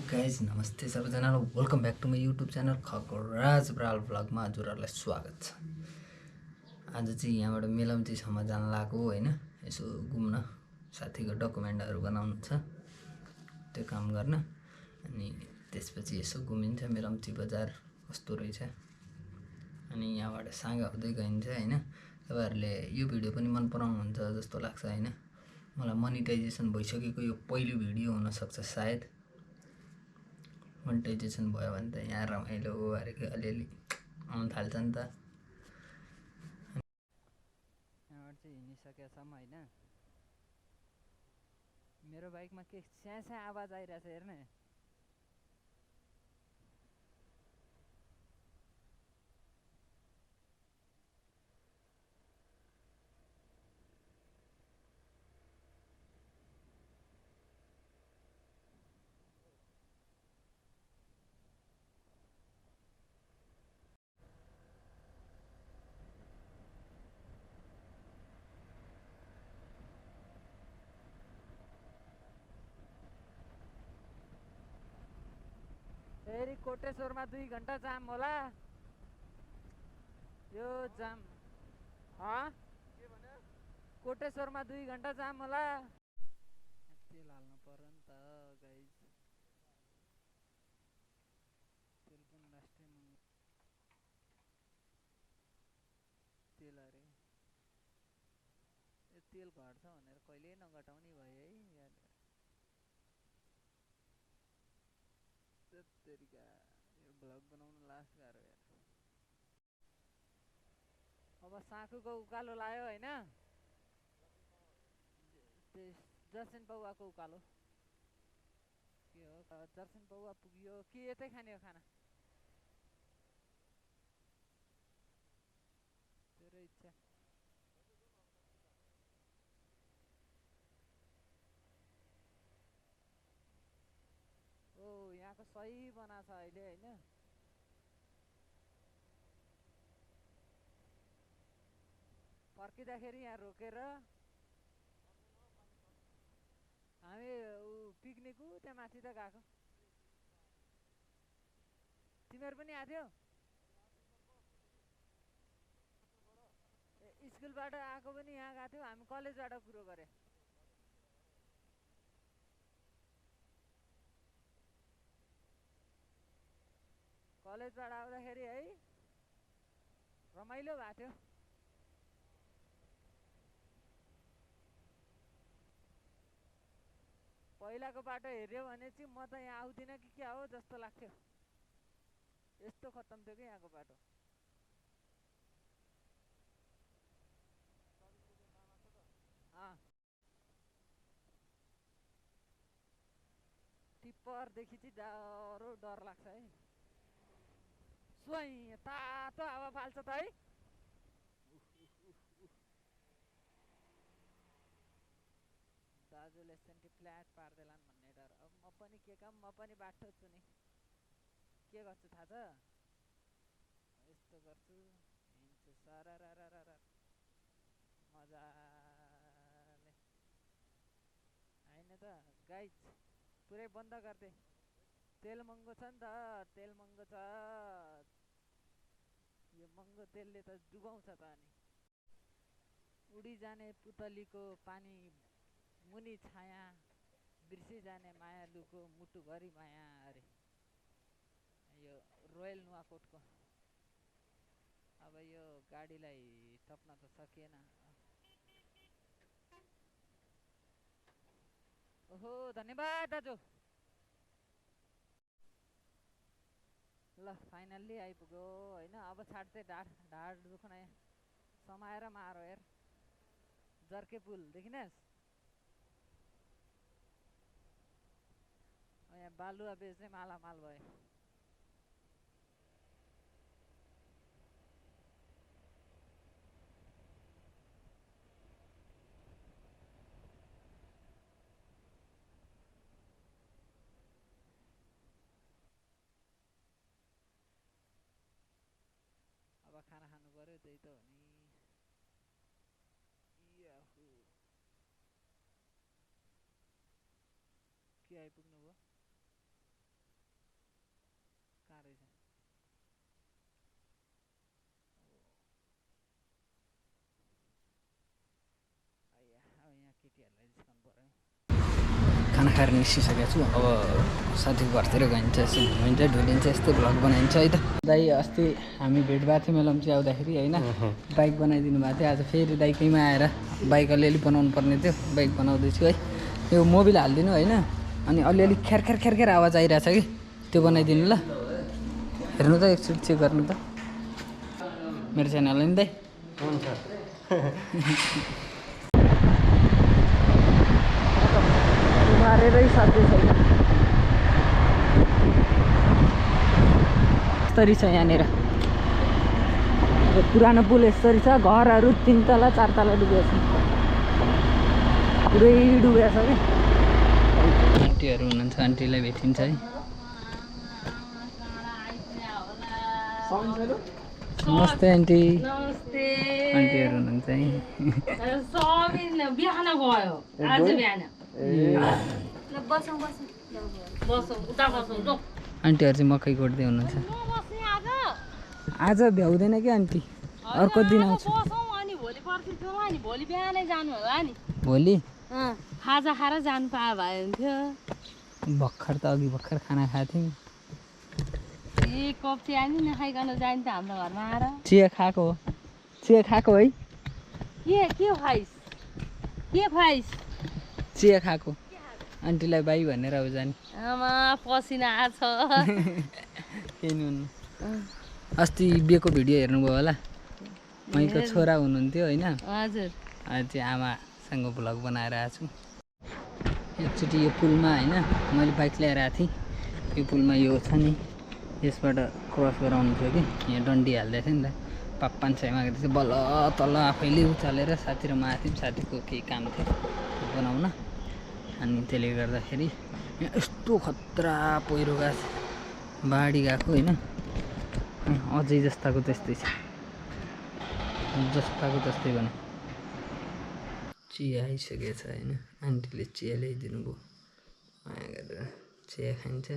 Guys नमस्ते सबैजनालाई welcome back to my YouTube channel Khagaraj Baral भ्लगमा हजुरहरूलाई स्वागत छ। आज चाहिँ यहाँबाट मेलम्चीसम्म जान लागेको होइन, यसो घुम्न साथीको डकुमेन्टहरू बनाउनु छ, त्यो काम गर्न। अनि त्यसपछि यसो घुमिन्छ मेलम्ची बजार कस्तो रहेछ। अनि यहाँबाट साँगा हुँदै गइन्छ होइन। तपाईँहरूले यो भिडियो पनि मन पराउनुहुन्छ जस्तो लाग्छ होइन। मलाई मोनिटाइजेसन भइसकेको यो पहिलो भिडियो हुनसक्छ सायद। मोनिटाइजेसन भयो भने त यहाँ रमाइलो अरेको अलिअलि आउनु थाल्छ नि त। यहाँबाट चाहिँ हिँडिसकेका छौँ होइन। मेरो बाइकमा के स्याँ आवाज आइरहेछ हेर्ने। फेरि कोटेश्वरमा 2 घण्टा जाम होला। यो जाम के भने कोटेश्वरमा 2 घण्टा जाम होला। तेल हाल्नु पर्यो नि त गाइज। तेल पनि लास्टै तेल अरे यो तेल घट्छ भनेर कहिले नघटाउने भयो है यार। तरिका यो भ्लग बनाउन लास्ट गाह्रो यार। अब साँखुको उकालो लायो होइन। जर्सिन पौवाको उकालो के हो, जर्सिन पौवा पुग्यो कि यतै खाने हो खाना, तेरो इच्छा। ओ यहाँको सही बनाएको छ अहिले होइन। फर्किँदाखेरि यहाँ रोकेर हामी पिकनिक त्यहाँ माथि त गएको। तिमीहरू पनि आएको थियौ? स्कुलबाट आएको पनि यहाँ गएको थियो। हामी कलेजबाट कुरो गरे। कलेजबाट आउँदाखेरि है रमाइलो भएको थियो। पहिलाको बाटो हेऱ्यो भने चाहिँ म त यहाँ आउँदिनँ कि क्या हो जस्तो लाग्थ्यो। यस्तो खत्तम थियो कि यहाँको बाटो। टिप्परदेखि चाहिँ डर लाग्छ है। स्वयं तातो हावा फाल्छ त है। दाजुले सेन्टी फ्ल्याट पार्दैलान् भन्ने डर। अब म पनि के काम, म पनि बाटो छु नि। के गर्छु थाहा छ? यस्तो गर्छु, हिँड्छु सररररर मजाले होइन त गाइज। पुरै बन्द गरिदे। तेल महँगो छ नि त, तेल महँगो छ। यो महँगो तेलले त डुबाउँछ त। अनि उडी जाने पुतलीको पानी मुनि छाया, बिर्सी जाने मायालुको मुटुभरि माया अरे। यो रोयल नुवाकोटको। अब यो गाडीलाई टप्न त सकिएन। ओहो धन्यवाद दाजु। ल फाइनल्ली आइपुग्यो होइन। अब छाड्दै ढाड दुख्न समाएर मारो हेर। जर्के पुल देखिनेस्। यहाँ बालुवा बेच्ने मालामाल भयो। अब खाना खानु पर्यो, त्यही त हो नि। के आइपुग्नु भयो? खाना खाएर निस्किसकेको छु। अब साथीको घरतिर गइन्छ, यसो घुमिन्छ ढुलिन्छ, यस्तो भ्लग बनाइन्छ है त। दाइ अस्ति हामी भेट भएको थियो मेलम्ची आउँदाखेरि होइन, बाइक बनाइदिनु भएको थियो। आज फेरि दाइकैमा आएर बाइक अलिअलि बनाउनु पर्ने थियो, बाइक बनाउँदैछु है। यो मोबिल हालिदिनु होइन, अनि अलिअलि ख्यार ख्यार ख्यार ख्यार आवाज आइरहेछ कि त्यो बनाइदिनु ल। हेर्नु त एकचोटि चेक गर्नु त मेरो च्यानललाई नि दाइ। हुन्छ मारेरै साध्य छैन। यस्तरी छ यहाँनिर पुरानो पुल, यस्तरी छ। घरहरू 3 तला 4 तला डुबेको छ, पुरै डुबेको छ कि। आन्टीहरू हुनुहुन्छ, आन्टीलाई भेटिन्छ है। नमस्ते आन्टी। नमस्ते। आन्टीहरू हुनुहुन्छ है। बिहान गयो आज बिहान। आन्टीहरू चाहिँ मकै गोड्दै हुनुहुन्छ। आज भ्याउँदैन कि आन्टी, अर्को दिन आउँछु। भोलि बिहानै जानु होला नि। भोलि खाजा खाएर जानु पाए भए हुन्थ्यो। भर्खर त अघि भर्खर खाना खाएको थियौँ। एक कप चिया नि नखाइकन जाने त हाम्रो घरमा आएर। चिया खाएको हो, चिया खाएको है। के खाइस्, के खुवाइस्? चिया खाएको। आन्टीलाई बाई भनेर अब जाने। आमा पसिना आछ। केही नि हुनु। अस्ति बिहेको भिडियो हेर्नुभयो होला, मैको छोरा हुनुहुन्थ्यो होइन। हजुर। आज चाहिँ आमासँग भ्लग बनाएर आएको छु। एकचोटि यो पुलमा होइन मैले बाइक ल्याएर आएको थिएँ। यो पुलमा यो छ नि, यसबाट क्रस गराउनु थियो कि यहाँ डन्डी हाल्दै थियो नि त। 500 मागेको थियो, बल्ल तल आफैले उचालेर साथी र म आएको थियौँ। साथीको केही काम थियो बनाउन, अनि त्यसले गर्दाखेरि यहाँ यस्तो खतरा पहिरो गएको बाढी गएको होइन। अझै जस्ताको त्यस्तै छ, जस्ताको त्यस्तै भने। चिया आइसकेको छ होइन, आन्टीले चिया ल्याइदिनु भयो। माया गरेर चिया खाइन्छ।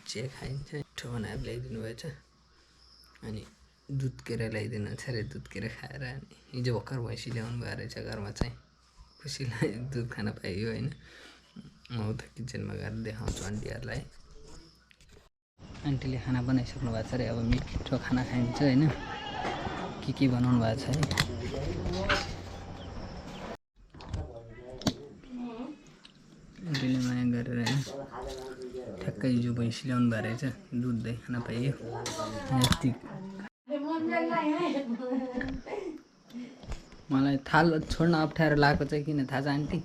चिया खाइन्छ, मिठो बनाएर ल्याइदिनु भएछ। अनि दुध केरा ल्याइदिनु छ अरे, दुध केरा खाएर अनि हिजो भर्खर भैँसी ल्याउनु भयो रहेछ घरमा चाहिँ। खुसी लाग्यो दुध खान पाइयो होइन। म उता किचनमा गएर देखाउँछु आन्टीहरूलाई। आन्टीले खाना बनाइसक्नु भएको छ अरे, अब मिठो खाना खाइन्छ होइन। के बनाउनु भएको छ है। आन्टीले माया गरेर होइन ठ्याक्कै हिजो भैँसी ल्याउनु भएको रहेछ, दुध दही खान पाइयो। मलाई थाल छोड्न अप्ठ्यारो लागेको चाहिँ किन थाहा छ आन्टी?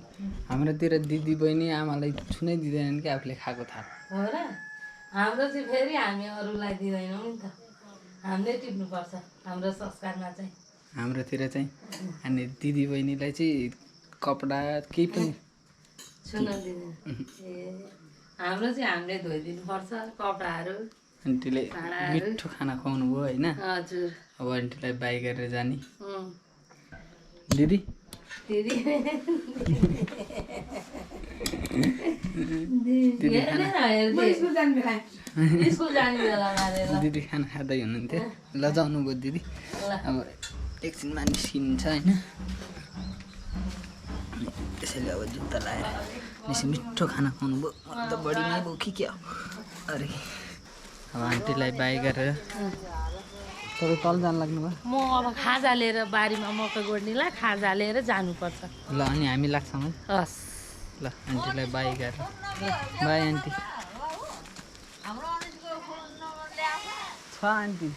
हाम्रोतिर दिदी बहिनी आमालाई छुनै दिँदैनन् कि आफूले खाएको थाल। हो र, हाम्रो चाहिँ फेरि हामी अरूलाई दिँदैनौँ नि त, हामीले टिप्नुपर्छ हाम्रो संस्कारमा चाहिँ। हाम्रोतिर चाहिँ अनि दिदी बहिनीलाई चाहिँ कपडा केही पनि छुन दिँदैन। ए हाम्रो चाहिँ हामीले धोइदिनुपर्छ कपडाहरू। आन्टीले मिठो खाना खुवाउनु भयो होइन। हजुर। अब आन्टीलाई बाई गरेर जाने। दिदी दिदी दिदी खाना खाँदै हुनुहुन्थ्यो, लजाउनु भयो दिदी। अब एकछिनमा निस्किन्छ होइन। त्यसैले अब जुत्ता लाएर निस्कि मिठो खाना खुवाउनु भयो। मलाई त बढी नै भयो कि क्या अरे। अब आन्टीलाई बाई गरेर तपाईँ तल जानु लाग्नु भयो। म अब खाजा लिएर बारीमा मकै गोड्नेलाई खाजा लिएर जानुपर्छ। ल अनि हामी लाग्छौँ है। हस् ल आन्टीलाई बाई गरेर बाई आन्टी। छ आन्टी।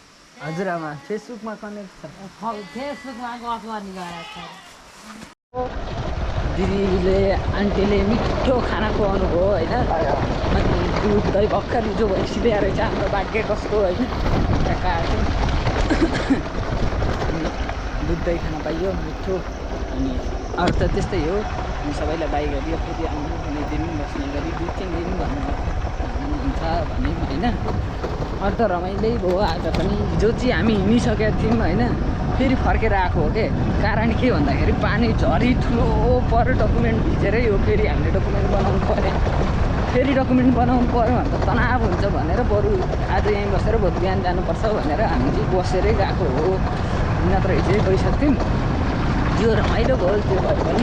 हजुरआमा फेसबुकमा कनेक्ट छ। फेसबुकमा गफ गर्ने गएको छ। दिदीले आन्टीले मिठो खाना खुवाउनु भयो होइन। अनि दुध दही भर्खर हिजो भैँसी ल्याएर चाहिँ हाम्रो भाग्य कस्तो होइन। त्यहाँ आएको दुध दही खान पाइयो मिठो। अनि अरू त त्यस्तै हो, अनि सबैलाई बाई गरियो। फेरि आउनु कुनै दिन बस्ने गरी 2-3 दिन भन्नुहुन्छ भने होइन। अरू त रमाइलै भयो। आज पनि हिजो चाहिँ हामी हिँडिसकेका थियौँ होइन, फेरि फर्केर आएको हो के। कारण के भन्दाखेरि पानी झरी ठुलो पऱ्यो, डकुमेन्ट भिजेरै हो। फेरि हामीले डकुमेन्ट बनाउनु पऱ्यो, फेरि डकुमेन्ट बनाउनु पऱ्यो भने त तनाव हुन्छ भनेर बरु आज यहीँ बसेर भोलि बिहान जानुपर्छ भनेर हामी चाहिँ बसेरै गएको हो। नत्र हिजै गइसक्थ्यौँ। जो रमाइलो भयो त्यो भयो पनि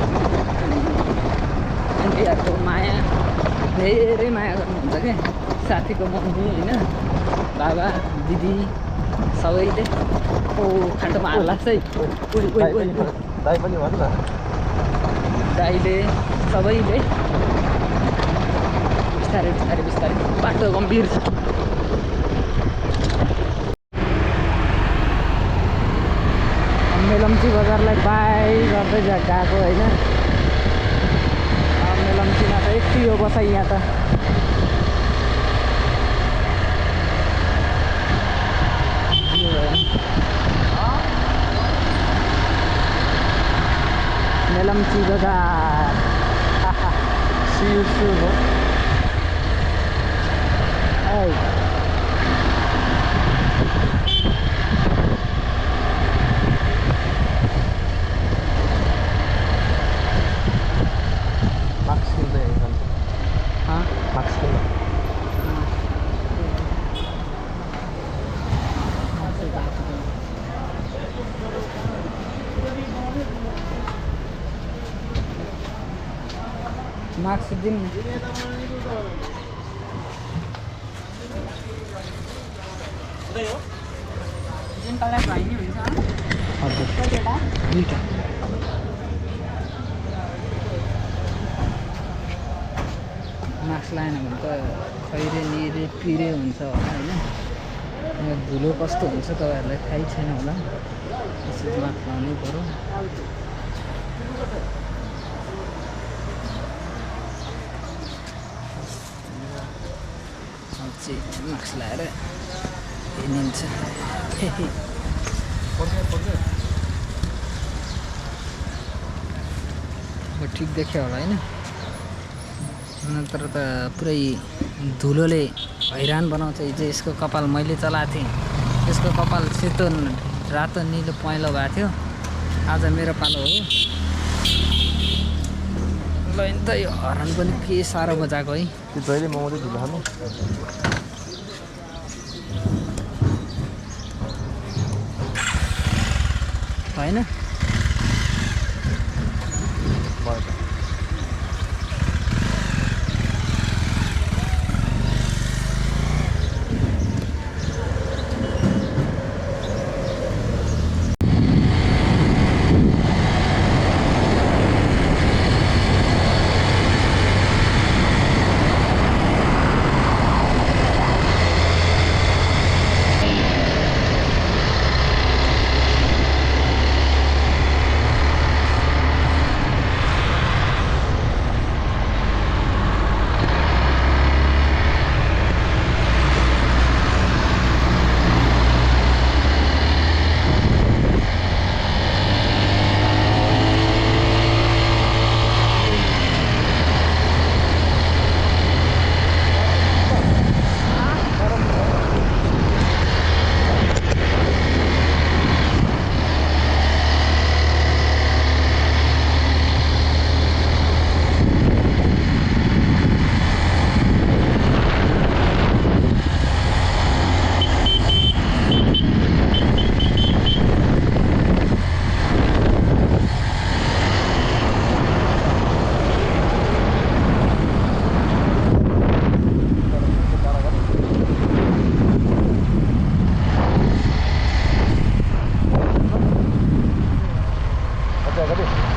आन्टीहरूको माया धेरै माया गर्नुहुन्छ क्या साथीको मम्मी होइन बाबा दिदी सबैले ओ खाटोमा हाल लाग्छ है दाइ पनि भन् न दाइले सबैले बिस्तारै बिस्तारै बिस्तारै बाटो गम्भीर छ मेलम्ची बजारलाई बाई गर्दै गएको होइन मेलम्चीमा त यति हो बसाइ यहाँ त मेलम्ची बजार सिउ हो मार्क्स दिन मास्क लगाएन भने त खैरे निरे पिरे हुन्छ होला होइन यहाँ धुलो कस्तो हुन्छ तपाईँहरूलाई थाहै छैन होला त्यसरी मास्क लाउनै पर्यो मास्क लगाएर हिँडिन्छ ठिक देख्यो होला होइन नत्र त पुरै धुलोले हैरान बनाउँछ हिजो यसको कपाल मैले चलाएको थिएँ यसको कपाल सेतो रातो निलो पहेँलो भएको थियो आज मेरो पालो हो ल त यो हर्न पनि के साह्रो बजाएको है त्यो जहिले मात्रै धुलो खानु होइन कति